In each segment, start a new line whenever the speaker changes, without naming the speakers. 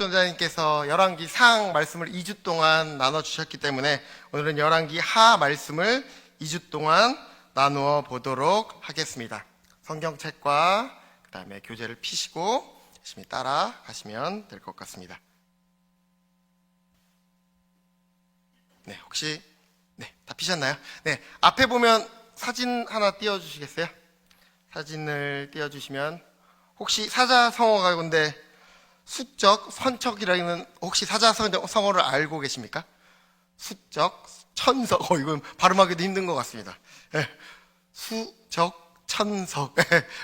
목전자님께서 열왕기 상 말씀을 2주 동안 나눠주셨기 때문에 오늘은 열왕기 하 말씀을 2주 동안 나누어 보도록 하겠습니다. 성경책과 그 다음에 교재를 피시고 열심히 따라가시면 될 것 같습니다. 네, 혹시 다 피셨나요? 네, 앞에 보면 사진 하나 띄워주시겠어요? 사진을 띄워주시면 혹시 사자성어 가운데 수적, 선척이라는 혹시 사자성어를 알고 계십니까? 수적, 천석. 이건 발음하기도 힘든 것 같습니다. 네. 수적, 천석.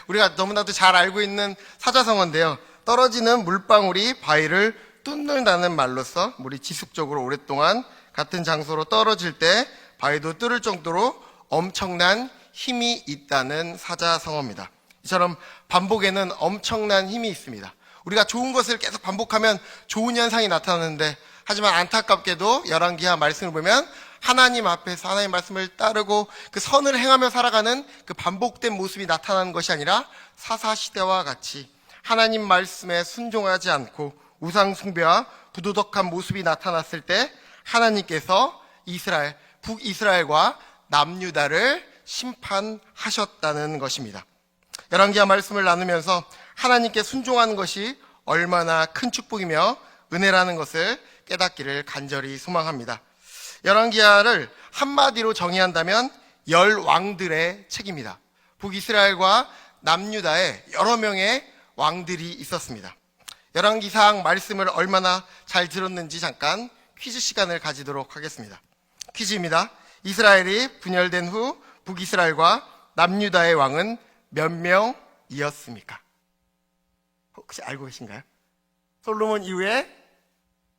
우리가 너무나도 잘 알고 있는 사자성어인데요. 떨어지는 물방울이 바위를 뚫는다는 말로써 물이 지속적으로 오랫동안 같은 장소로 떨어질 때 바위도 뚫을 정도로 엄청난 힘이 있다는 사자성어입니다. 이처럼 반복에는 엄청난 힘이 있습니다. 우리가 좋은 것을 계속 반복하면 좋은 현상이 나타나는데, 하지만 안타깝게도 열왕기하 말씀을 보면 하나님 앞에서 하나님 말씀을 따르고 그 선을 행하며 살아가는 그 반복된 모습이 나타나는 것이 아니라 사사시대와 같이 하나님 말씀에 순종하지 않고 우상 숭배와 부도덕한 모습이 나타났을 때 하나님께서 북이스라엘과 남유다를 심판하셨다는 것입니다. 열왕기하 말씀을 나누면서 하나님께 순종하는 것이 얼마나 큰 축복이며 은혜라는 것을 깨닫기를 간절히 소망합니다. 열왕기하를 한마디로 정의한다면 열 왕들의 책입니다. 북이스라엘과 남유다에 여러 명의 왕들이 있었습니다. 열왕기상 말씀을 얼마나 잘 들었는지 잠깐 퀴즈 시간을 가지도록 하겠습니다. 퀴즈입니다. 이스라엘이 분열된 후 북이스라엘과 남유다의 왕은 몇 명이었습니까? 혹시 알고 계신가요? 솔로몬 이후에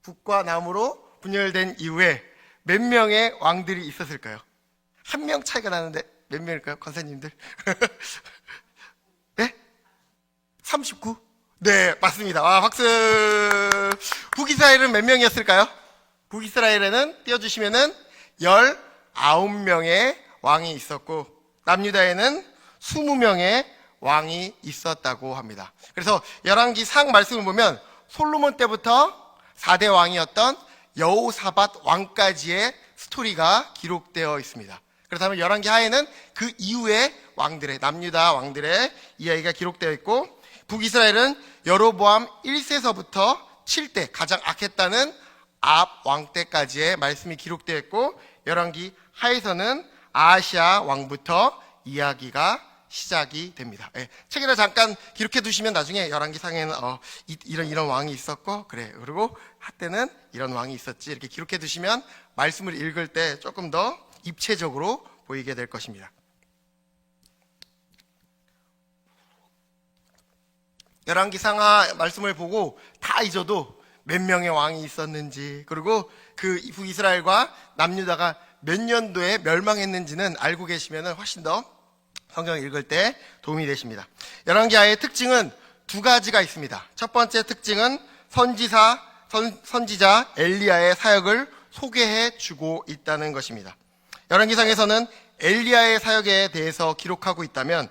북과 남으로 분열된 이후에 몇 명의 왕들이 있었을까요? 한 명 차이가 나는데 몇 명일까요? 권사님들? 네? 39? 네, 맞습니다. 와, 박수! 북이스라엘은 몇 명이었을까요? 북이스라엘에는 띄워주시면은 19명의 왕이 있었고, 남유다에는 20명의 왕이 있었다고 합니다. 그래서 열왕기 상 말씀을 보면 솔로몬 때부터 4대 왕이었던 여호사밧 왕까지의 스토리가 기록되어 있습니다. 그렇다면 열왕기 하에는 그 이후의 왕들의, 남유다 왕들의 이야기가 기록되어 있고, 북이스라엘은 여로보암 1세서부터 7대 가장 악했다는 압 왕 때까지의 말씀이 기록되어 있고, 열왕기 하에서는 아하시아 왕부터 이야기가 시작이 됩니다. 책에다 잠깐 기록해 두시면 나중에 열왕기상에는 이런 왕이 있었고, 그래, 그리고 한때는 이런 왕이 있었지, 이렇게 기록해 두시면 말씀을 읽을 때 조금 더 입체적으로 보이게 될 것입니다. 열왕기상 말씀을 보고 다 잊어도 몇 명의 왕이 있었는지, 그리고 그 북이스라엘과 남유다가 몇 년도에 멸망했는지는 알고 계시면 훨씬 더 성경을 읽을 때 도움이 되십니다. 열왕기하의 특징은 두 가지가 있습니다. 첫 번째 특징은 선지자 엘리야의 사역을 소개해 주고 있다는 것입니다. 열왕기상에서는 엘리야의 사역에 대해서 기록하고 있다면,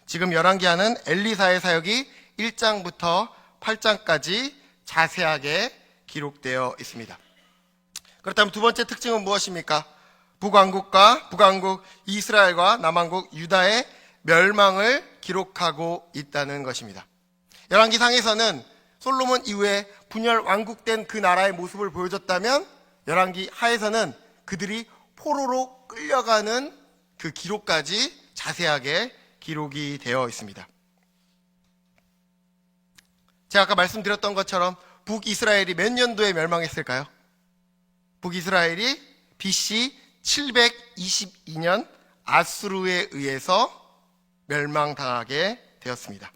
지금 열왕기하는 엘리사의 사역이 1장부터 8장까지 자세하게 기록되어 있습니다. 그렇다면 두 번째 특징은 무엇입니까? 북왕국 이스라엘과 남왕국 유다의 멸망을 기록하고 있다는 것입니다. 열왕기상에서는 솔로몬 이후에 분열 왕국된 그 나라의 모습을 보여줬다면, 열왕기 하에서는 그들이 포로로 끌려가는 그 기록까지 자세하게 기록이 되어 있습니다. 제가 아까 말씀드렸던 것처럼 북이스라엘이 몇 년도에 멸망했을까요? 북이스라엘이 BC 722년 아수르에 의해서 멸망당하게 되었습니다.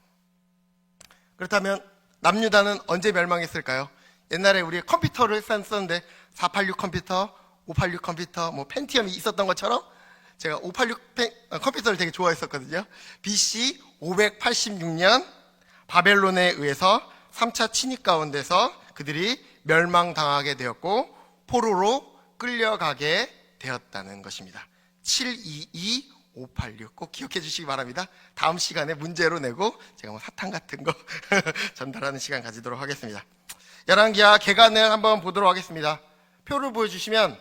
그렇다면 남유다는 언제 멸망했을까요? 옛날에 우리 컴퓨터를 썼는데 486 컴퓨터, 586 컴퓨터, 펜티엄이 있었던 것처럼 제가 586 컴퓨터를 되게 좋아했었거든요. BC 586년 바벨론에 의해서 3차 침입 가운데서 그들이 멸망당하게 되었고 포로로 끌려가게 되었다는 것입니다. 722-586 꼭 기억해 주시기 바랍니다. 다음 시간에 문제로 내고 제가 사탕 같은 거 전달하는 시간 가지도록 하겠습니다. 열왕기하 개간을 한번 보도록 하겠습니다. 표를 보여주시면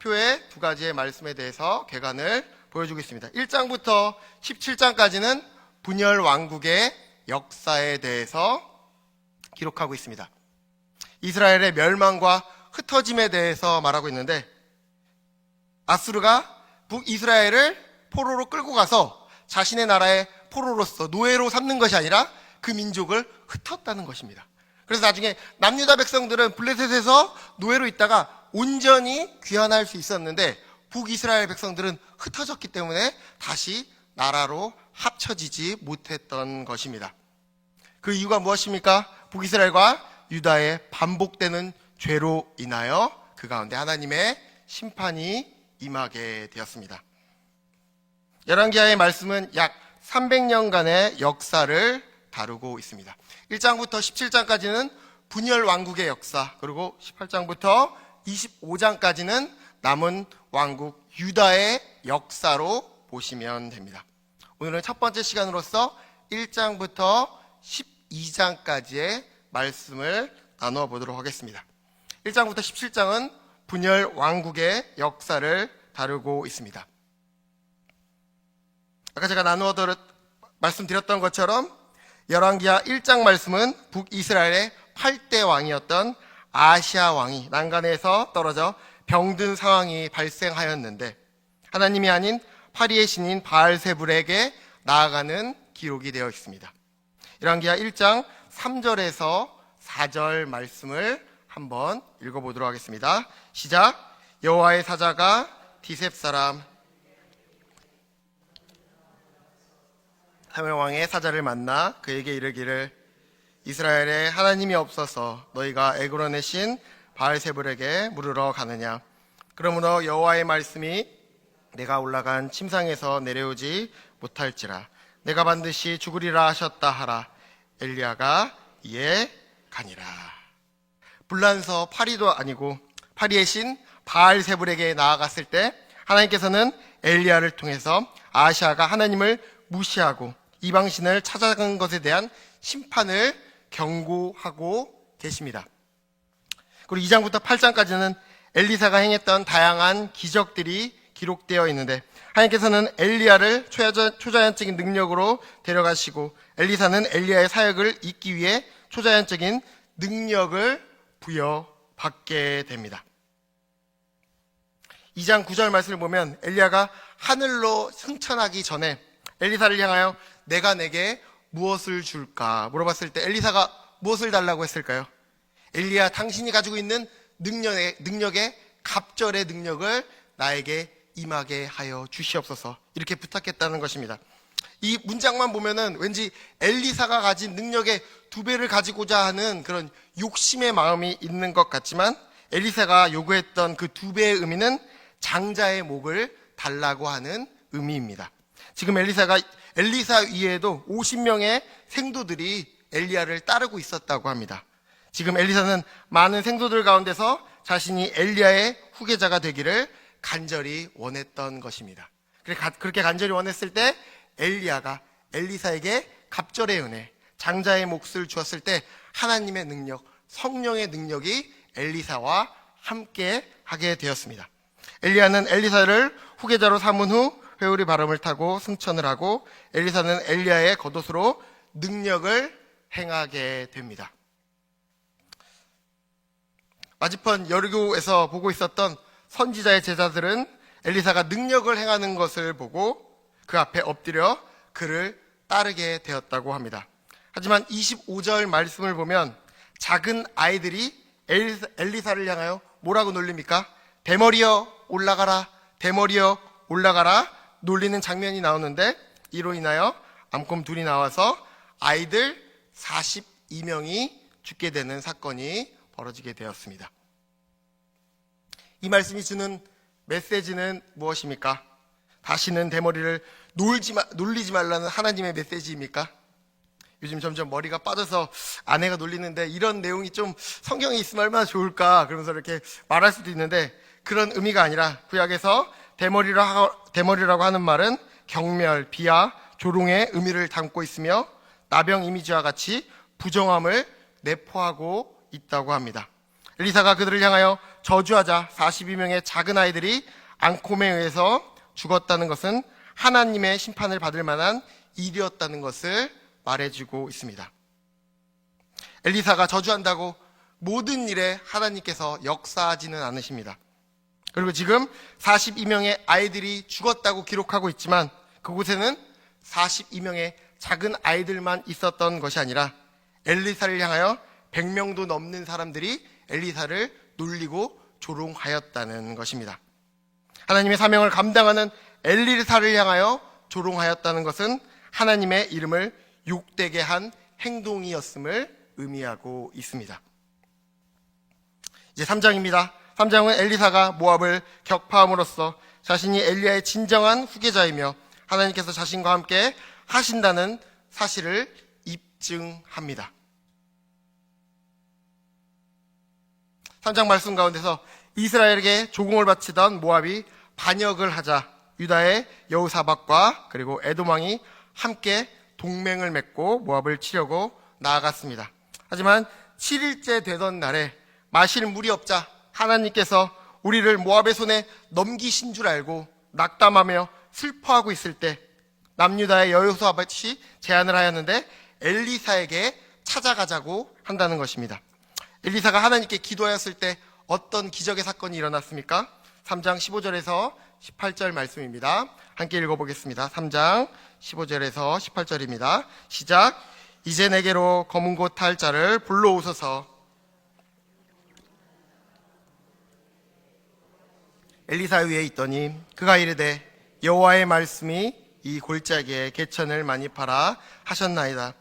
표에 두 가지의 말씀에 대해서 개간을 보여주고 있습니다. 1장부터 17장까지는 분열 왕국의 역사에 대해서 기록하고 있습니다. 이스라엘의 멸망과 흩어짐에 대해서 말하고 있는데, 아수르가 북이스라엘을 포로로 끌고 가서 자신의 나라의 포로로서 노예로 삼는 것이 아니라 그 민족을 흩었다는 것입니다. 그래서 나중에 남유다 백성들은 블레셋에서 노예로 있다가 온전히 귀환할 수 있었는데, 북이스라엘 백성들은 흩어졌기 때문에 다시 나라로 합쳐지지 못했던 것입니다. 그 이유가 무엇입니까? 북이스라엘과 유다의 반복되는 죄로 인하여 그 가운데 하나님의 심판이 임하게 되었습니다. 열왕기하의 말씀은 약 300년간의 역사를 다루고 있습니다. 1장부터 17장까지는 분열 왕국의 역사, 그리고 18장부터 25장까지는 남은 왕국 유다의 역사로 보시면 됩니다. 오늘은 첫 번째 시간으로서 1장부터 12장까지의 말씀을 나누어 보도록 하겠습니다. 1장부터 17장은 분열 왕국의 역사를 다루고 있습니다. 아까 제가 말씀드렸던 것처럼 열왕기하 1장 말씀은 북이스라엘의 8대 왕이었던 아시아 왕이 난간에서 떨어져 병든 상황이 발생하였는데, 하나님이 아닌 파리의 신인 바알세불에게 나아가는 기록이 되어 있습니다. 열왕기하 1장 3절에서 4절 말씀을 한번 읽어보도록 하겠습니다. 시작. 여호와의 사자가 디셉 사람 사무엘 왕의 사자를 만나 그에게 이르기를, 이스라엘에 하나님이 없어서 너희가 에그론의 신 바알세불에게 물으러 가느냐? 그러므로 여호와의 말씀이 내가 올라간 침상에서 내려오지 못할지라. 내가 반드시 죽으리라 하셨다 하라. 엘리야가 이에 가니라. 불란서 파리도 아니고 파리의 신 바알세불에게 나아갔을 때 하나님께서는 엘리야를 통해서 아시아가 하나님을 무시하고 이방신을 찾아간 것에 대한 심판을 경고하고 계십니다. 그리고 2장부터 8장까지는 엘리사가 행했던 다양한 기적들이 기록되어 있는데, 하나님께서는 엘리야를 초자연적인 능력으로 데려가시고 엘리사는 엘리야의 사역을 잇기 위해 초자연적인 능력을 부여받게 됩니다. 2장 9절 말씀을 보면 엘리야가 하늘로 승천하기 전에 엘리사를 향하여 내가 내게 무엇을 줄까 물어봤을 때 엘리사가 무엇을 달라고 했을까요? 엘리야, 당신이 가지고 있는 능력의 갑절의 능력을 나에게 임하게 하여 주시옵소서, 이렇게 부탁했다는 것입니다. 이 문장만 보면은 왠지 엘리사가 가진 능력의 2배를 가지고자 하는 그런 욕심의 마음이 있는 것 같지만, 엘리사가 요구했던 그 2배의 의미는 장자의 목을 달라고 하는 의미입니다. 지금 엘리사 위에도 50명의 생도들이 엘리야를 따르고 있었다고 합니다. 지금 엘리사는 많은 생도들 가운데서 자신이 엘리야의 후계자가 되기를 간절히 원했던 것입니다. 그렇게 간절히 원했을 때 엘리야가 엘리사에게 갑절의 은혜, 장자의 몫을 주었을 때 하나님의 능력, 성령의 능력이 엘리사와 함께 하게 되었습니다. 엘리야는 엘리사를 후계자로 삼은 후 회오리 바람을 타고 승천을 하고 엘리사는 엘리야의 겉옷으로 능력을 행하게 됩니다. 맞은편 여리고에서 보고 있었던 선지자의 제자들은 엘리사가 능력을 행하는 것을 보고 그 앞에 엎드려 그를 따르게 되었다고 합니다. 하지만 25절 말씀을 보면 작은 아이들이 엘리사를 향하여 뭐라고 놀립니까? 대머리여 올라가라, 대머리여 올라가라 놀리는 장면이 나오는데, 이로 인하여 암곰 둘이 나와서 아이들 42명이 죽게 되는 사건이 벌어지게 되었습니다. 이 말씀이 주는 메시지는 무엇입니까? 다시는 대머리를 놀리지 말라는 하나님의 메시지입니까? 요즘 점점 머리가 빠져서 아내가 놀리는데 이런 내용이 좀 성경에 있으면 얼마나 좋을까 그러면서 이렇게 말할 수도 있는데, 그런 의미가 아니라 구약에서 대머리라고 하는 말은 경멸, 비하, 조롱의 의미를 담고 있으며 나병 이미지와 같이 부정함을 내포하고 있다고 합니다. 엘리사가 그들을 향하여 저주하자 42명의 작은 아이들이 앙콤에 의해서 죽었다는 것은 하나님의 심판을 받을 만한 일이었다는 것을 말해주고 있습니다. 엘리사가 저주한다고 모든 일에 하나님께서 역사하지는 않으십니다. 그리고 지금 42명의 아이들이 죽었다고 기록하고 있지만 그곳에는 42명의 작은 아이들만 있었던 것이 아니라 엘리사를 향하여 100명도 넘는 사람들이 엘리사를 놀리고 조롱하였다는 것입니다. 하나님의 사명을 감당하는 엘리사를 향하여 조롱하였다는 것은 하나님의 이름을 욕되게 한 행동이었음을 의미하고 있습니다. 이제 3장입니다. 3장은 엘리사가 모압을 격파함으로써 자신이 엘리야의 진정한 후계자이며 하나님께서 자신과 함께 하신다는 사실을 입증합니다. 3장 말씀 가운데서 이스라엘에게 조공을 바치던 모압이 반역을 하자 유다의 여호사밧과 그리고 에돔 왕이 함께 동맹을 맺고 모압을 치려고 나아갔습니다. 하지만 7일째 되던 날에 마실 물이 없자 하나님께서 우리를 모압의 손에 넘기신 줄 알고 낙담하며 슬퍼하고 있을 때 남유다의 여호사밧이 제안을 하였는데 엘리사에게 찾아가자고 한다는 것입니다. 엘리사가 하나님께 기도하였을 때 어떤 기적의 사건이 일어났습니까? 3장 15절에서 18절 말씀입니다. 함께 읽어보겠습니다. 3장 15절에서 18절입니다. 시작. 이제 내게로 검은 곳 탈 자를 불러오소서. 엘리사 위에 있더니 그가 이르되 여호와의 말씀이 이 골짜기에 개천을 많이 팔아 하셨나이다.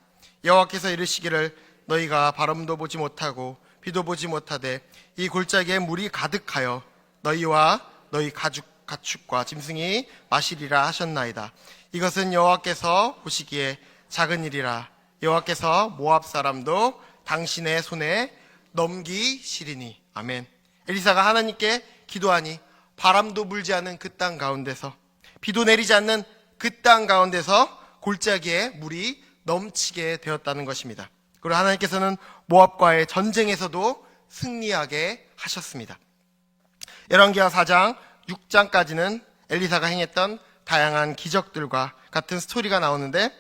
여호와께서 이르시기를 너희가 바람도 보지 못하고 비도 보지 못하되 이 골짜기에 물이 가득하여 너희와 너희 가축과 짐승이 마시리라 하셨나이다. 이것은 여호와께서 보시기에 작은 일이라. 여호와께서 모압 사람도 당신의 손에 넘기시리니. 아멘. 엘리사가 하나님께 기도하니 바람도 불지 않은 그 땅 가운데서 비도 내리지 않는 그 땅 가운데서 골짜기에 물이 넘치게 되었다는 것입니다. 그리고 하나님께서는 모압과의 전쟁에서도 승리하게 하셨습니다. 열왕기하 4장 6장까지는 엘리사가 행했던 다양한 기적들과 같은 스토리가 나오는데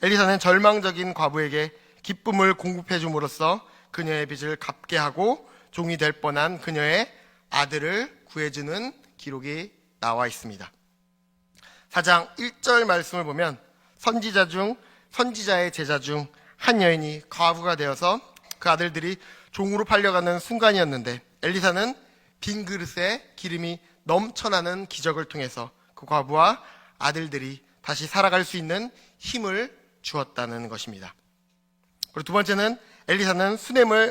엘리사는 절망적인 과부에게 기쁨을 공급해 줌으로써 그녀의 빚을 갚게 하고 종이 될 뻔한 그녀의 아들을 구해주는 기록이 나와 있습니다. 4장 1절 말씀을 보면 선지자의 제자 중 한 여인이 과부가 되어서 그 아들들이 종으로 팔려가는 순간이었는데 엘리사는 빈 그릇에 기름이 넘쳐나는 기적을 통해서 그 과부와 아들들이 다시 살아갈 수 있는 힘을 주었다는 것입니다. 그리고 두 번째는 엘리사는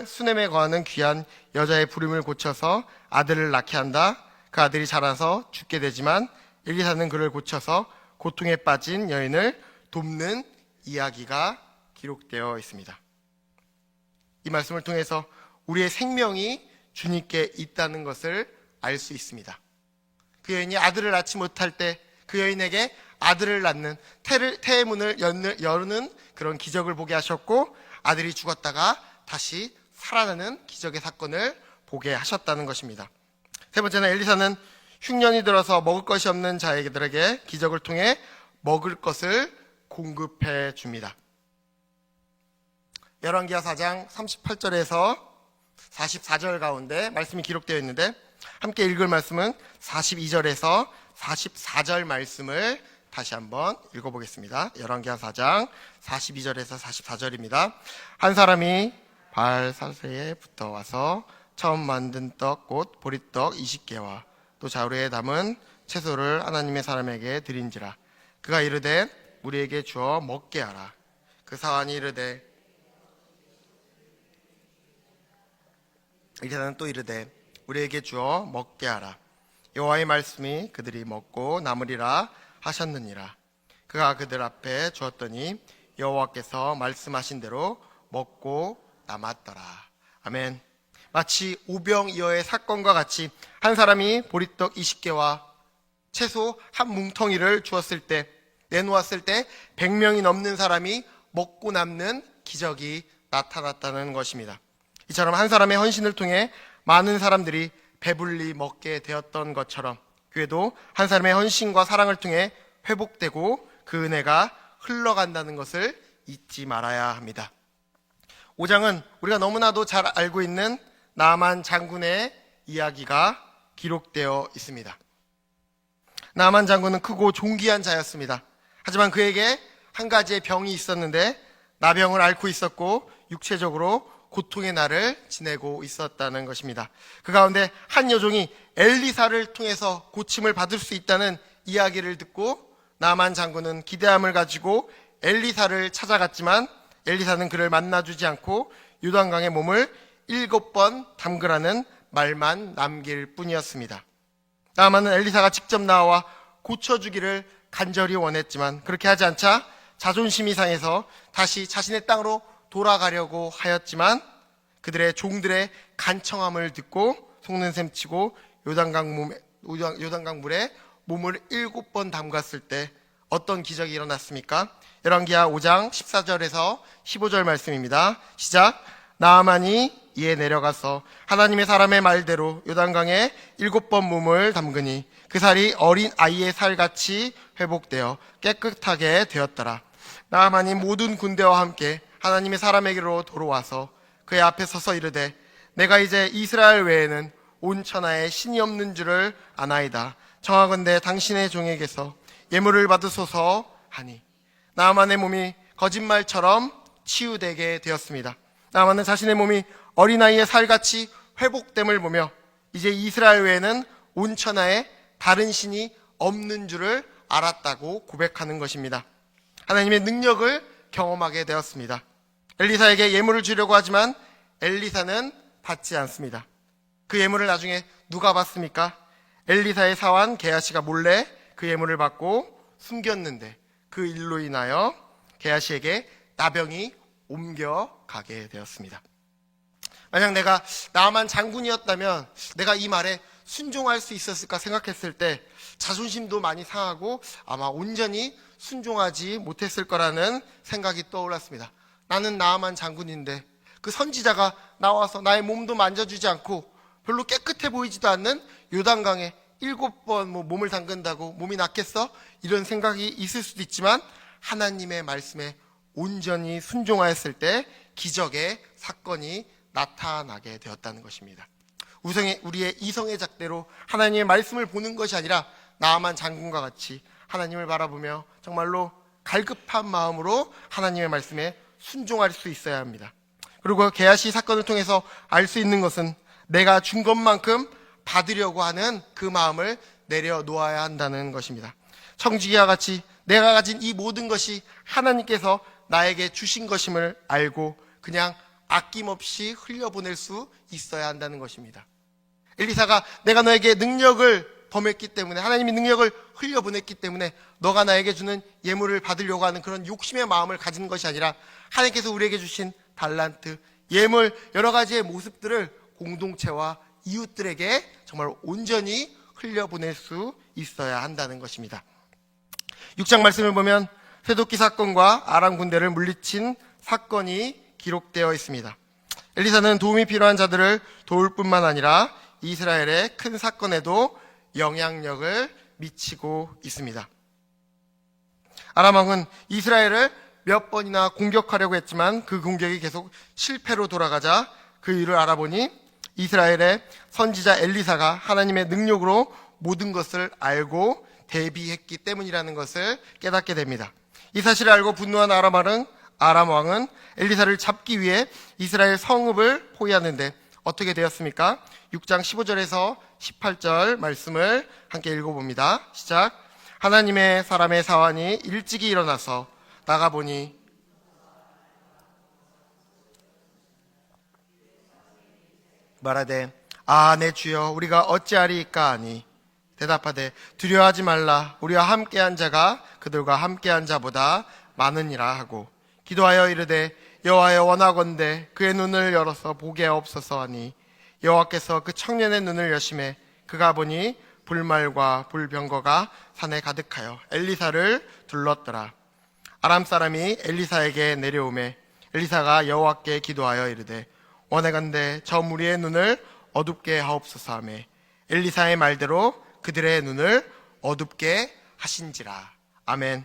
수넴에 거하는 귀한 여자의 부름을 고쳐서 아들을 낳게 한다. 그 아들이 자라서 죽게 되지만 엘리사는 그를 고쳐서 고통에 빠진 여인을 돕는 이야기가 기록되어 있습니다. 이 말씀을 통해서 우리의 생명이 주님께 있다는 것을 알 수 있습니다. 그 여인이 아들을 낳지 못할 때 그 여인에게 아들을 낳는 태의 문을 여는 그런 기적을 보게 하셨고 아들이 죽었다가 다시 살아나는 기적의 사건을 보게 하셨다는 것입니다. 세 번째는 엘리사는 흉년이 들어서 먹을 것이 없는 자에게들에게 기적을 통해 먹을 것을 공급해 줍니다. 열왕기하 4장 38절에서 44절 가운데 말씀이 기록되어 있는데 함께 읽을 말씀은 42절에서 44절 말씀을 다시 한번 읽어보겠습니다. 열왕기하 4장 42절에서 44절입니다. 한 사람이 바알 사세에 붙어와서 처음 만든 떡 곧 보리떡 20개와 또 자루에 담은 채소를 하나님의 사람에게 드린지라. 그가 이르되 우리에게 주어 먹게 하라. 그 사환이 이르되 엘리사는 또 이르되 우리에게 주어 먹게 하라. 여호와의 말씀이 그들이 먹고 남으리라 하셨느니라. 그가 그들 앞에 주었더니 여호와께서 말씀하신 대로 먹고 남았더라. 아멘. 마치 오병이어의 사건과 같이 한 사람이 보리떡 20개와 채소 한 뭉텅이를 주었을 때, 내놓았을 때 100명이 넘는 사람이 먹고 남는 기적이 나타났다는 것입니다. 이처럼 한 사람의 헌신을 통해 많은 사람들이 배불리 먹게 되었던 것처럼 교회도 한 사람의 헌신과 사랑을 통해 회복되고 그 은혜가 흘러간다는 것을 잊지 말아야 합니다. 5장은 우리가 너무나도 잘 알고 있는 나아만 장군의 이야기가 기록되어 있습니다. 나아만 장군은 크고 존귀한 자였습니다. 하지만 그에게 한 가지의 병이 있었는데 나병을 앓고 있었고 육체적으로 고통의 날을 지내고 있었다는 것입니다. 그 가운데 한 여종이 엘리사를 통해서 고침을 받을 수 있다는 이야기를 듣고 나아만 장군은 기대함을 가지고 엘리사를 찾아갔지만 엘리사는 그를 만나주지 않고 요단강에 몸을 7번 담그라는 말만 남길 뿐이었습니다. 나아만은 엘리사가 직접 나와 고쳐주기를 간절히 원했지만 그렇게 하지 않자 자존심이 상해서 다시 자신의 땅으로 돌아가려고 하였지만 그들의 종들의 간청함을 듣고 속는 셈 치고 요단강 물에 몸을 7번 담갔을 때 어떤 기적이 일어났습니까? 열왕기하 5장 14절에서 15절 말씀입니다. 시작. 나아만이 이에 내려가서 하나님의 사람의 말대로 요단강에 7번 몸을 담그니 그 살이 어린 아이의 살같이 회복되어 깨끗하게 되었더라. 나아만이 모든 군대와 함께 하나님의 사람에게로 돌아와서 그의 앞에 서서 이르되 내가 이제 이스라엘 외에는 온 천하에 신이 없는 줄을 아나이다. 청하건대 당신의 종에게서 예물을 받으소서 하니 나아만의 몸이 거짓말처럼 치유되게 되었습니다. 나아만은 자신의 몸이 어린아이의 살같이 회복됨을 보며 이제 이스라엘 외에는 온 천하에 다른 신이 없는 줄을 알았다고 고백하는 것입니다. 하나님의 능력을 경험하게 되었습니다. 엘리사에게 예물을 주려고 하지만 엘리사는 받지 않습니다. 그 예물을 나중에 누가 받습니까? 엘리사의 사환 게하시가 몰래 그 예물을 받고 숨겼는데 그 일로 인하여 게하시에게 나병이 옮겨가게 되었습니다. 만약 내가 나아만 장군이었다면 내가 이 말에 순종할 수 있었을까 생각했을 때 자존심도 많이 상하고 아마 온전히 순종하지 못했을 거라는 생각이 떠올랐습니다. 나는 나아만 장군인데 그 선지자가 나와서 나의 몸도 만져주지 않고 별로 깨끗해 보이지도 않는 요단강에 7번 몸을 담근다고 몸이 낫겠어? 이런 생각이 있을 수도 있지만 하나님의 말씀에 온전히 순종하였을 때 기적의 사건이 나타나게 되었다는 것입니다. 우리의 이성의 잣대로 하나님의 말씀을 보는 것이 아니라 나아만 장군과 같이 하나님을 바라보며 정말로 갈급한 마음으로 하나님의 말씀에 순종할 수 있어야 합니다. 그리고 게하시 사건을 통해서 알 수 있는 것은 내가 준 것만큼 받으려고 하는 그 마음을 내려놓아야 한다는 것입니다. 청지기와 같이 내가 가진 이 모든 것이 하나님께서 나에게 주신 것임을 알고 그냥 아낌없이 흘려보낼 수 있어야 한다는 것입니다. 엘리사가 내가 너에게 능력을 범했기 때문에 하나님이 능력을 흘려보냈기 때문에 너가 나에게 주는 예물을 받으려고 하는 그런 욕심의 마음을 가지는 것이 아니라 하나님께서 우리에게 주신 달란트, 예물, 여러 가지의 모습들을 공동체와 이웃들에게 정말 온전히 흘려보낼 수 있어야 한다는 것입니다. 6장 말씀을 보면 쇠도끼 사건과 아람 군대를 물리친 사건이 기록되어 있습니다. 엘리사는 도움이 필요한 자들을 도울 뿐만 아니라 이스라엘의 큰 사건에도 영향력을 미치고 있습니다. 아람 왕은 이스라엘을 몇 번이나 공격하려고 했지만 그 공격이 계속 실패로 돌아가자 그 이유를 알아보니 이스라엘의 선지자 엘리사가 하나님의 능력으로 모든 것을 알고 대비했기 때문이라는 것을 깨닫게 됩니다. 이 사실을 알고 분노한 아람 왕은 엘리사를 잡기 위해 이스라엘 성읍을 포위하는데 어떻게 되었습니까? 6장 15절에서 18절 말씀을 함께 읽어봅니다. 시작. 하나님의 사람의 사환이 일찍이 일어나서 나가보니 말하되 내 주여 우리가 어찌하리이까 하니 대답하되 두려워하지 말라 우리와 함께한 자가 그들과 함께한 자보다 많으니라 하고 기도하여 이르되 여호와여 원하건대 그의 눈을 열어서 보게 하옵소서 하니 여호와께서 그 청년의 눈을 여심해 그가 보니 불말과 불병거가 산에 가득하여 엘리사를 둘렀더라. 아람 사람이 엘리사에게 내려오매 엘리사가 여호와께 기도하여 이르되 원하건대 저 무리의 눈을 어둡게 하옵소서 하며 엘리사의 말대로 그들의 눈을 어둡게 하신지라. 아멘.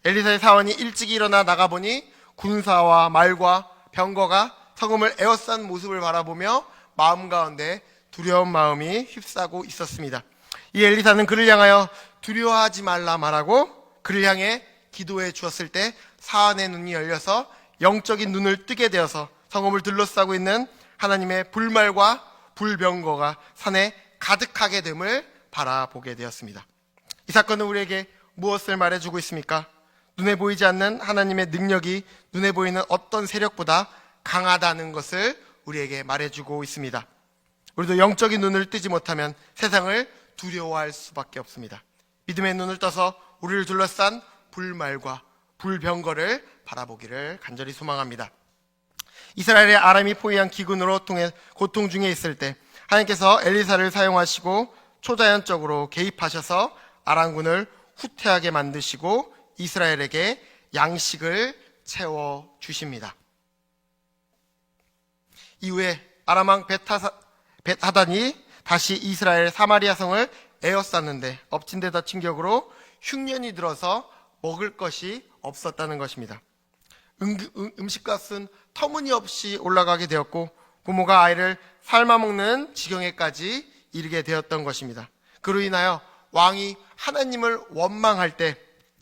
엘리사의 사원이 일찍 일어나 나가보니 군사와 말과 병거가 성읍을 에워싼 모습을 바라보며 마음 가운데 두려운 마음이 휩싸고 있었습니다. 이 엘리사는 그를 향하여 두려워하지 말라 말하고 그를 향해 기도해 주었을 때 사안의 눈이 열려서 영적인 눈을 뜨게 되어서 성읍을 둘러싸고 있는 하나님의 불말과 불병거가 산에 가득하게 됨을 바라보게 되었습니다. 이 사건은 우리에게 무엇을 말해주고 있습니까? 눈에 보이지 않는 하나님의 능력이 눈에 보이는 어떤 세력보다 강하다는 것을 우리에게 말해주고 있습니다. 우리도 영적인 눈을 뜨지 못하면 세상을 두려워할 수밖에 없습니다. 믿음의 눈을 떠서 우리를 둘러싼 불말과 불병거를 바라보기를 간절히 소망합니다. 이스라엘의 아람이 포위한 기근으로 통해 고통 중에 있을 때 하나님께서 엘리사를 사용하시고 초자연적으로 개입하셔서 아람군을 후퇴하게 만드시고 이스라엘에게 양식을 채워주십니다. 이후에 아람왕 벳하단이 다시 이스라엘 사마리아 성을 에워쌌는데 엎친 데 덮친 격으로 흉년이 들어서 먹을 것이 없었다는 것입니다. 음식값은 터무니없이 올라가게 되었고 부모가 아이를 삶아먹는 지경에까지 이르게 되었던 것입니다. 그로 인하여 왕이 하나님을 원망할 때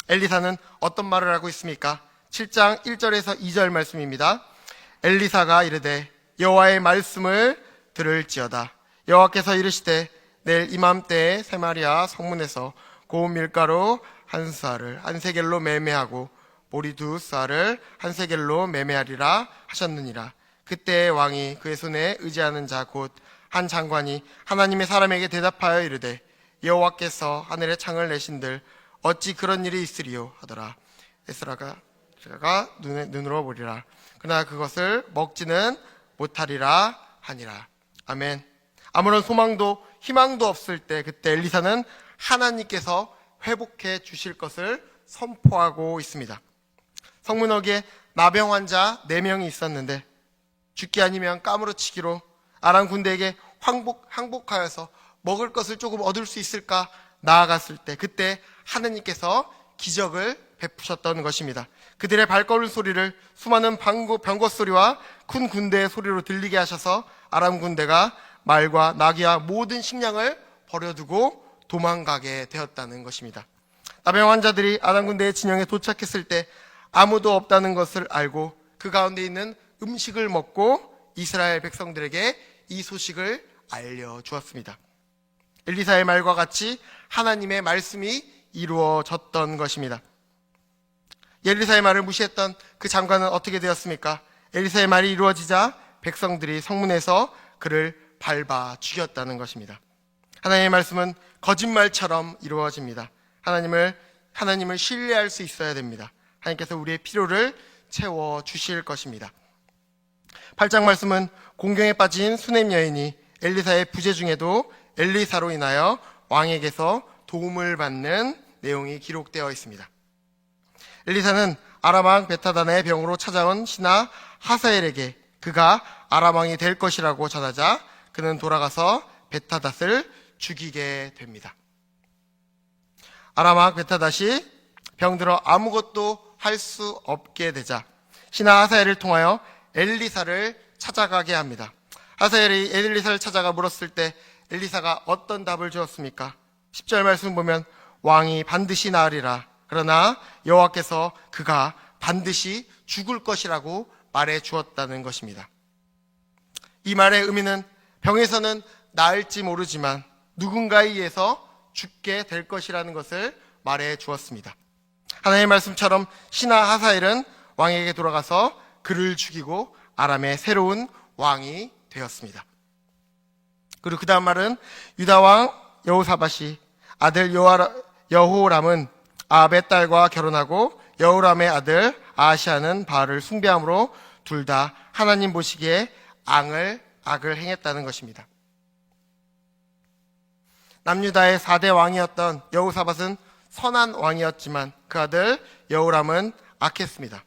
엘리사는 어떤 말을 하고 있습니까? 7장 1절에서 2절 말씀입니다. 엘리사가 이르되 여호와의 말씀을 들을지어다. 여호와께서 이르시되 내일 이맘때에 세마리아 성문에서 고운 밀가루 한 쌀을 한 세겔로 매매하고 보리 두 쌀을 한 세겔로 매매하리라 하셨느니라. 그때 왕이 그의 손에 의지하는 자 곧 한 장관이 하나님의 사람에게 대답하여 이르되 여호와께서 하늘의 창을 내신들 어찌 그런 일이 있으리요 하더라. 에스라가 눈으로 보리라. 그러나 그것을 먹지는 못하리라 하니라. 아멘. 아무런 소망도 희망도 없을 때 그때 엘리사는 하나님께서 회복해 주실 것을 선포하고 있습니다. 성문어기에 나병 환자 4명이 있었는데 죽기 아니면 까무러치기로 아람 군대에게 항복하여서 먹을 것을 조금 얻을 수 있을까 나아갔을 때 그때 하나님께서 기적을 베푸셨던 것입니다. 그들의 발걸음 소리를 수많은 병거 소리와 큰 군대의 소리로 들리게 하셔서 아람 군대가 말과 나귀와 모든 식량을 버려두고 도망가게 되었다는 것입니다. 나병 환자들이 아람 군대의 진영에 도착했을 때 아무도 없다는 것을 알고 그 가운데 있는 음식을 먹고 이스라엘 백성들에게 이 소식을 알려주었습니다. 엘리사의 말과 같이 하나님의 말씀이 이루어졌던 것입니다. 엘리사의 말을 무시했던 그 장관은 어떻게 되었습니까? 엘리사의 말이 이루어지자 백성들이 성문에서 그를 밟아 죽였다는 것입니다. 하나님의 말씀은 거짓말처럼 이루어집니다. 하나님을 신뢰할 수 있어야 됩니다. 하나님께서 우리의 필요를 채워주실 것입니다. 8장 말씀은 공경에 빠진 수넴 여인이 엘리사의 부재 중에도 엘리사로 인하여 왕에게서 도움을 받는 내용이 기록되어 있습니다. 엘리사는 아람왕 벳하단의 병으로 찾아온 신하 하사엘에게 그가 아람왕이 될 것이라고 전하자 그는 돌아가서 벳하닷을 죽이게 됩니다. 아람왕 벳하닷이 병들어 아무것도 할 수 없게 되자 신하 하사엘을 통하여 엘리사를 찾아가게 합니다. 하사엘이 엘리사를 찾아가 물었을 때 엘리사가 어떤 답을 주었습니까? 10절 말씀 보면 왕이 반드시 나으리라. 그러나 여호와께서 그가 반드시 죽을 것이라고 말해 주었다는 것입니다. 이 말의 의미는 병에서는 나을지 모르지만 누군가에 의해서 죽게 될 것이라는 것을 말해 주었습니다. 하나님의 말씀처럼 신하 하사엘은 왕에게 돌아가서 그를 죽이고 아람의 새로운 왕이 되었습니다. 그리고 그 다음 말은 유다 왕 여호사밧이 아들 여호람은 아합의 딸과 결혼하고 여호람의 아들 아하시아는 바알을 숭배함으로 둘 다 하나님 보시기에 악을 행했다는 것입니다. 남유다의 4대 왕이었던 여호사밧은 선한 왕이었지만 그 아들 여호람은 악했습니다.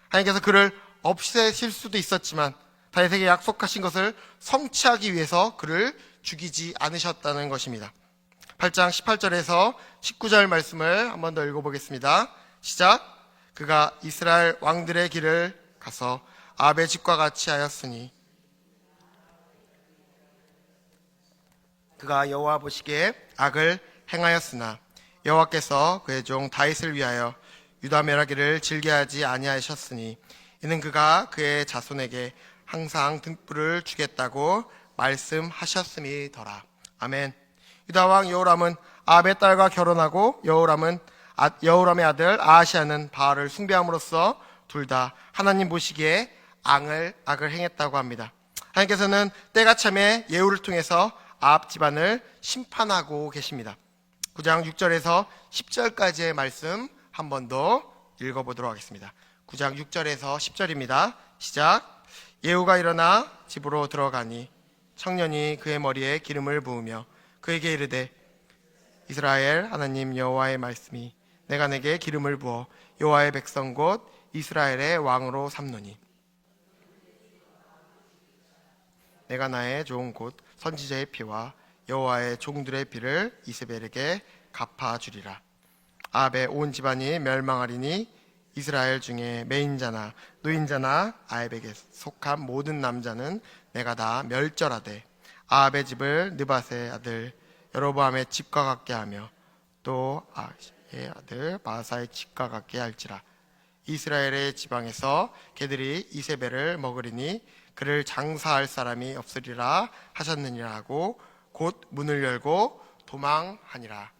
하나님께서 그를 없애실 수도 있었지만 다윗에게 약속하신 것을 성취하기 위해서 그를 죽이지 않으셨다는 것입니다. 8장 18절에서 19절 말씀을 한 번 더 읽어보겠습니다. 시작. 그가 이스라엘 왕들의 길을 가서 아합의 집과 같이 하였으니 그가 여호와 보시기에 악을 행하였으나 여호와께서 그의 종 다윗을 위하여 유다 멸하기를 즐겨하지 아니하셨으니 이는 그가 그의 자손에게 항상 등불을 주겠다고 말씀하셨음이더라. 아멘. 유다 왕 여호람은 아합의 딸과 결혼하고 여호람의 아들 아하시아는 바알을 숭배함으로써 둘 다 하나님 보시기에 악을 행했다고 합니다. 하나님께서는 때가 참에 예후를 통해서 아합 집안을 심판하고 계십니다. 9장 6절에서 10절까지의 말씀 한 번 더 읽어보도록 하겠습니다. 9장 6절에서 10절입니다. 시작. 예후가 일어나 집으로 들어가니 청년이 그의 머리에 기름을 부으며 그에게 이르되 이스라엘 하나님 여호와의 말씀이 내가 내게 기름을 부어 여호와의 백성 곧 이스라엘의 왕으로 삼노니 내가 나의 좋은 곳 선지자의 피와 여호와의 종들의 피를 이세벨에게 갚아주리라. 아합의 온 집안이 멸망하리니 이스라엘 중에 매인자나 노인자나 아합에게 속한 모든 남자는 내가 다 멸절하되 아합의 집을 느밧의 아들 여로보암의 집과 같게 하며 또 아하시의 아들 바사의 집과 같게 할지라. 이스라엘의 지방에서 개들이 이세벨을 먹으리니 그를 장사할 사람이 없으리라 하셨느니라 하고 곧 문을 열고 도망하니라.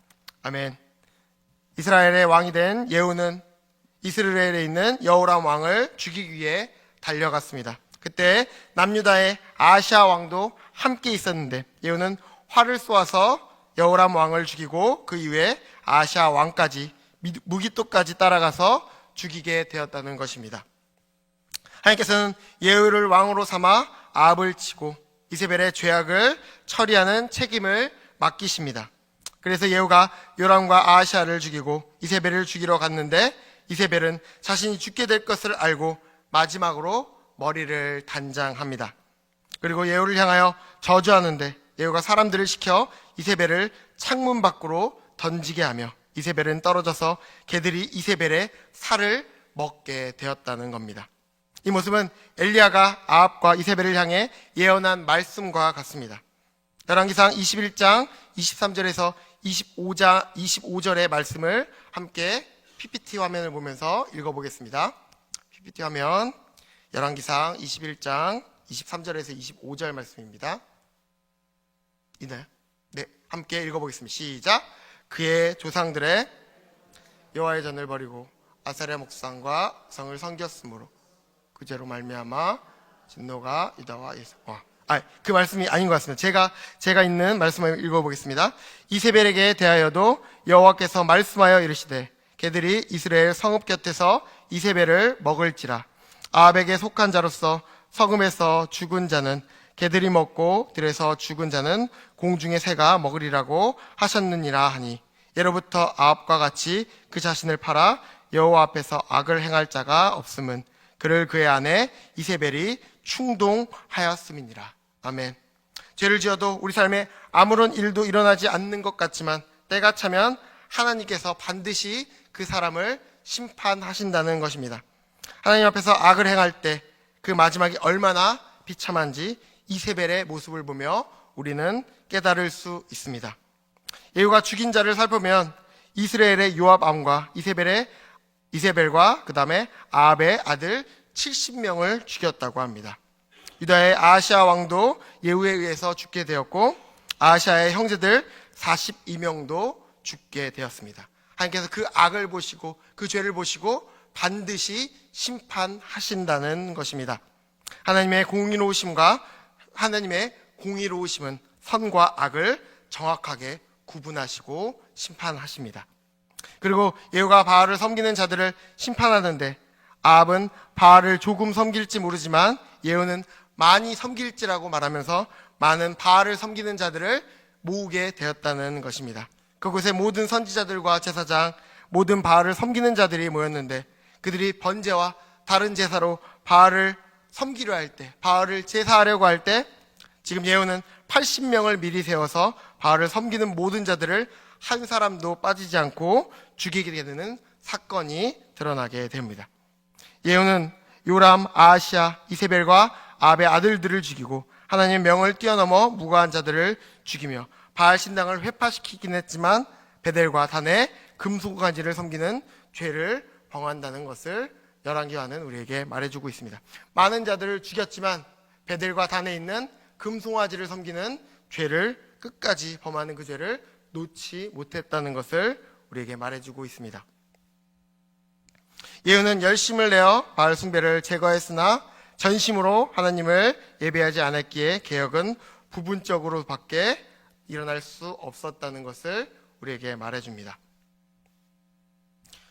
아멘. 이스라엘의 왕이 된 예후는 이스라엘에 있는 여호람 왕을 죽이기 위해 달려갔습니다. 그때 남유다의 아하시아 왕도 함께 있었는데 예후는 활을 쏘아서 여호람 왕을 죽이고 그 이후에 아하시아 왕까지 무기토까지 따라가서 죽이게 되었다는 것입니다. 하나님께서는 예후를 왕으로 삼아 아합을 치고 이세벨의 죄악을 처리하는 책임을 맡기십니다. 그래서 예후가 요람과 아하시아를 죽이고 이세벨을 죽이러 갔는데 이세벨은 자신이 죽게 될 것을 알고 마지막으로 머리를 단장합니다. 그리고 예후를 향하여 저주하는데 예후가 사람들을 시켜 이세벨을 창문 밖으로 던지게 하며 이세벨은 떨어져서 개들이 이세벨의 살을 먹게 되었다는 겁니다. 이 모습은 엘리야가 아합과 이세벨을 향해 예언한 말씀과 같습니다. 열왕기상 21장 23절에서 25절의 말씀을 함께 PPT 화면을 보면서 읽어보겠습니다. PPT 화면 열왕기상 21장 23절에서 25절 말씀입니다. 있나요? 네, 함께 읽어보겠습니다. 시작. 그의 조상들의 여호와의 전을 버리고 아사랴 목상과 성을 섬겼으므로 그 죄로 말미암아 진노가 유다와 그 말씀이 아닌 것 같습니다. 제가 있는 말씀을 읽어보겠습니다. 이세벨에게 대하여도 여호와께서 말씀하여 이르시되 개들이 이스라엘 성읍 곁에서 이세벨을 먹을지라. 아합에게 속한 자로서 서금에서 죽은 자는 개들이 먹고 들에서 죽은 자는 공중의 새가 먹으리라고 하셨느니라 하니 예로부터 아합과 같이 그 자신을 팔아 여호와 앞에서 악을 행할 자가 없음은 그를 그의 아내 이세벨이 충동하였음이니라. 아멘. 죄를 지어도 우리 삶에 아무런 일도 일어나지 않는 것 같지만 때가 차면 하나님께서 반드시 그 사람을 심판하신다는 것입니다. 하나님 앞에서 악을 행할 때 그 마지막이 얼마나 비참한지 이세벨의 모습을 보며 우리는 깨달을 수 있습니다. 예후가 죽인 자를 살펴보면 이스라엘의 요압 왕과 이세벨과 그 다음에 아합의 아들 70명을 죽였다고 합니다. 유다의 아하시아 왕도 예후에 의해서 죽게 되었고 아하시아의 형제들 42명도 죽게 되었습니다. 하나님께서 그 악을 보시고 그 죄를 보시고 반드시 심판하신다는 것입니다. 하나님의 공의로우심과 하나님의 공의로우심은 선과 악을 정확하게 구분하시고 심판하십니다. 그리고 예후가 바알을 섬기는 자들을 심판하는데 아합은 바알을 조금 섬길지 모르지만 예후는 많이 섬길지라고 말하면서 많은 바알을 섬기는 자들을 모으게 되었다는 것입니다. 그곳에 모든 선지자들과 제사장, 모든 바알을 섬기는 자들이 모였는데 그들이 번제와 다른 제사로 바알을 섬기려 할 때, 바알을 제사하려고 할 때 지금 예후는 80명을 미리 세워서 바알을 섬기는 모든 자들을 한 사람도 빠지지 않고 죽이게 되는 사건이 드러나게 됩니다. 예후는 요람, 아하시야, 이세벨과 아합의 아들들을 죽이고 하나님의 명을 뛰어넘어 무고한 자들을 죽이며 바알 신당을 회파시키긴 했지만 베델과 단의 금송아지를 섬기는 죄를 범한다는 것을 열왕기와는 우리에게 말해주고 있습니다. 많은 자들을 죽였지만 베델과 단에 있는 금송아지를 섬기는 죄를 끝까지 범하는 그 죄를 놓지 못했다는 것을 우리에게 말해주고 있습니다. 예후는 열심을 내어 바알 숭배를 제거했으나 전심으로 하나님을 예배하지 않았기에 개혁은 부분적으로밖에 일어날 수 없었다는 것을 우리에게 말해줍니다.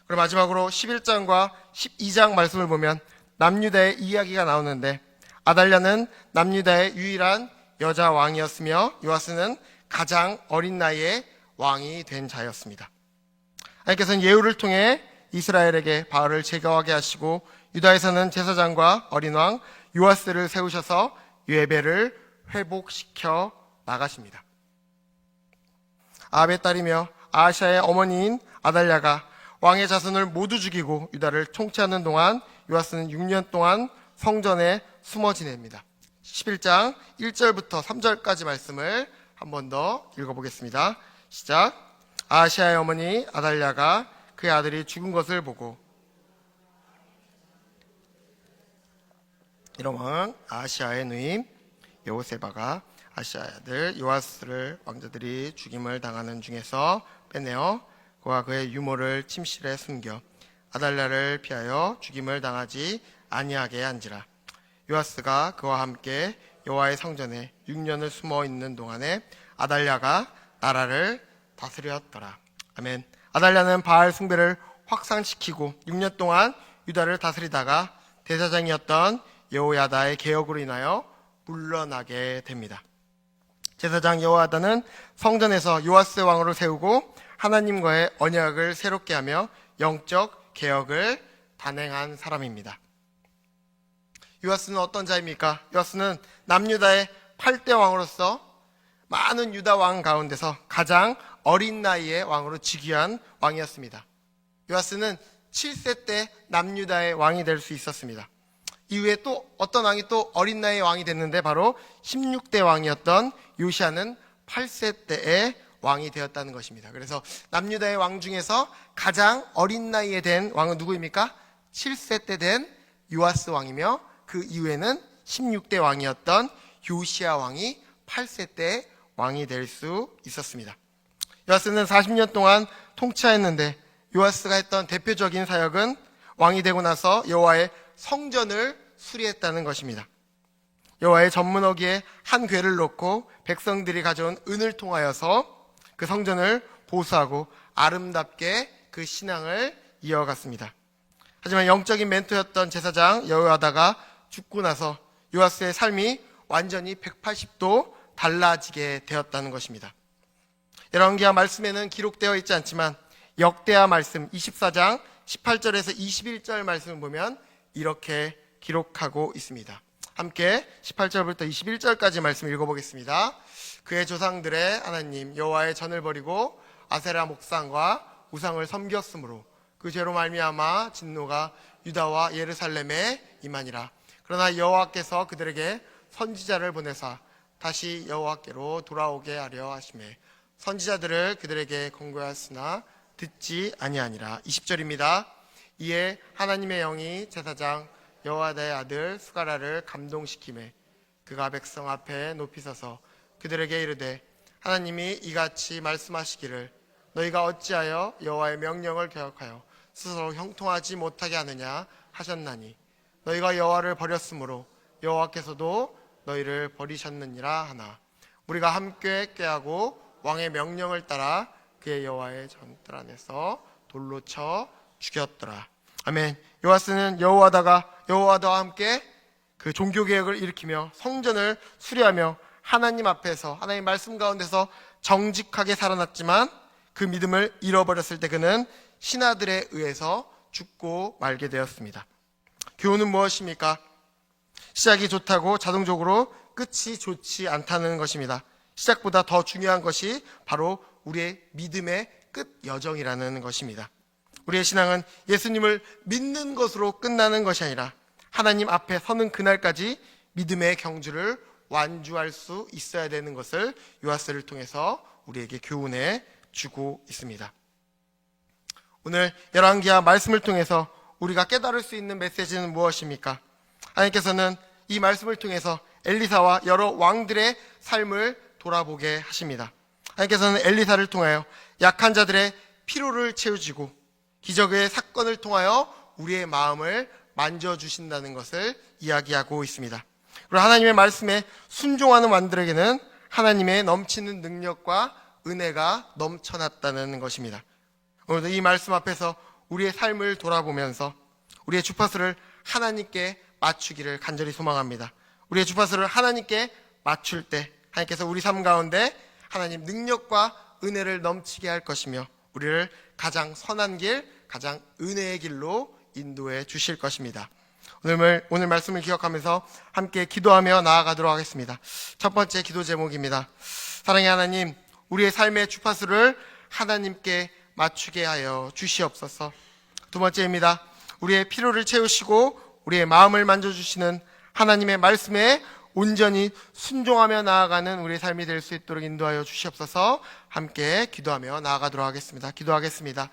그리고 마지막으로 11장과 12장 말씀을 보면 남유다의 이야기가 나오는데 아달랴는 남유다의 유일한 여자 왕이었으며 요아스는 가장 어린 나이에 왕이 된 자였습니다. 하나님께서는 예후를 통해 이스라엘에게 바알을 제거하게 하시고 유다에서는 제사장과 어린 왕 요아스를 세우셔서 예배를 회복시켜 나가십니다. 아합의 딸이며 아하시아의 어머니인 아달랴가 왕의 자손을 모두 죽이고 유다를 통치하는 동안 요아스는 6년 동안 성전에 숨어 지냅니다. 11장 1절부터 3절까지 말씀을 한 번 더 읽어보겠습니다. 시작. 아하시아의 어머니 아달랴가 그의 아들이 죽은 것을 보고 이런 왕 아하시아의 누임 여호세바가 아하시아의 아들 요아스를 왕자들이 죽임을 당하는 중에서 빼내어 그와 그의 유모를 침실에 숨겨 아달랴를 피하여 죽임을 당하지 아니하게 한지라. 요아스가 그와 함께 여호와의 성전에 6년을 숨어 있는 동안에 아달랴가 나라를 다스렸더라. 아멘. 아달랴는 바알 숭배를 확산시키고 6년 동안 유다를 다스리다가 대사장이었던 여호야다의 개혁으로 인하여 물러나게 됩니다. 제사장 여호야다는 성전에서 요아스 왕으로 세우고 하나님과의 언약을 새롭게 하며 영적 개혁을 단행한 사람입니다. 요아스는 어떤 자입니까? 요아스는 남유다의 8대 왕으로서 많은 유다 왕 가운데서 가장 어린 나이의 왕으로 즉위한 왕이었습니다. 요아스는 7세 때 남유다의 왕이 될 수 있었습니다. 이후에 또 어떤 왕이 또 어린 나이의 왕이 됐는데 바로 16대 왕이었던 요시아는 8세 때의 왕이 되었다는 것입니다. 그래서 남유다의 왕 중에서 가장 어린 나이에 된 왕은 누구입니까? 7세 때 된 요아스 왕이며 그 이후에는 16대 왕이었던 요시아 왕이 8세 때 왕이 될 수 있었습니다. 요아스는 40년 동안 통치하였는데 요아스가 했던 대표적인 사역은 왕이 되고 나서 여호와의 성전을 수리했다는 것입니다. 여호와의 전문어기에 한 궤를 놓고 백성들이 가져온 은을 통하여서 그 성전을 보수하고 아름답게 그 신앙을 이어갔습니다. 하지만 영적인 멘토였던 제사장 여호야다가 죽고 나서 요아스의 삶이 완전히 180도 달라지게 되었다는 것입니다. 열왕기하 말씀에는 기록되어 있지 않지만 역대하 말씀 24장 18절에서 21절 말씀을 보면 이렇게 기록하고 있습니다. 함께 18절부터 21절까지 말씀 읽어보겠습니다. 그의 조상들의 하나님 여호와의 전을 버리고 아세라 목상과 우상을 섬겼으므로 그 죄로 말미암아 진노가 유다와 예루살렘에 임하니라. 그러나 여호와께서 그들에게 선지자를 보내사 다시 여호와께로 돌아오게 하려 하시매 선지자들을 그들에게 권고하였으나 듣지 아니하니라. 20절입니다. 이에 하나님의 영이 제사장 여호야다의 아들 스가랴를 감동시키매 그가 백성 앞에 높이 서서 그들에게 이르되 하나님이 이같이 말씀하시기를 너희가 어찌하여 여호와의 명령을 개혁하여 스스로 형통하지 못하게 하느냐 하셨나니 너희가 여호와를 버렸으므로 여호와께서도 너희를 버리셨느니라 하나 우리가 함께 꾀하고 왕의 명령을 따라 그의 여호와의 전뜰 안에서 돌로 쳐 죽였더라. 아멘. 요아스는 여호와다와 함께 그 종교개혁을 일으키며 성전을 수리하며 하나님 앞에서 하나님 말씀 가운데서 정직하게 살아났지만 그 믿음을 잃어버렸을 때 그는 신하들에 의해서 죽고 말게 되었습니다. 교훈은 무엇입니까? 시작이 좋다고 자동적으로 끝이 좋지 않다는 것입니다. 시작보다 더 중요한 것이 바로 우리의 믿음의 끝 여정이라는 것입니다. 우리의 신앙은 예수님을 믿는 것으로 끝나는 것이 아니라 하나님 앞에 서는 그날까지 믿음의 경주를 완주할 수 있어야 되는 것을 요하스를 통해서 우리에게 교훈해 주고 있습니다. 오늘 열왕기하 말씀을 통해서 우리가 깨달을 수 있는 메시지는 무엇입니까? 하나님께서는 이 말씀을 통해서 엘리사와 여러 왕들의 삶을 돌아보게 하십니다. 하나님께서는 엘리사를 통하여 약한 자들의 피로를 채우시고 기적의 사건을 통하여 우리의 마음을 만져주신다는 것을 이야기하고 있습니다. 그리고 하나님의 말씀에 순종하는 왕들에게는 하나님의 넘치는 능력과 은혜가 넘쳐났다는 것입니다. 오늘도 이 말씀 앞에서 우리의 삶을 돌아보면서 우리의 주파수를 하나님께 맞추기를 간절히 소망합니다. 우리의 주파수를 하나님께 맞출 때 하나님께서 우리 삶 가운데 하나님 능력과 은혜를 넘치게 할 것이며 우리를 가장 선한 길, 가장 은혜의 길로 인도해 주실 것입니다. 오늘 말씀을 기억하면서 함께 기도하며 나아가도록 하겠습니다. 첫 번째 기도 제목입니다. 사랑의 하나님, 우리의 삶의 주파수를 하나님께 맞추게 하여 주시옵소서. 두 번째입니다. 우리의 피로를 채우시고 우리의 마음을 만져주시는 하나님의 말씀에 온전히 순종하며 나아가는 우리의 삶이 될 수 있도록 인도하여 주시옵소서. 함께 기도하며 나아가도록 하겠습니다. 기도하겠습니다.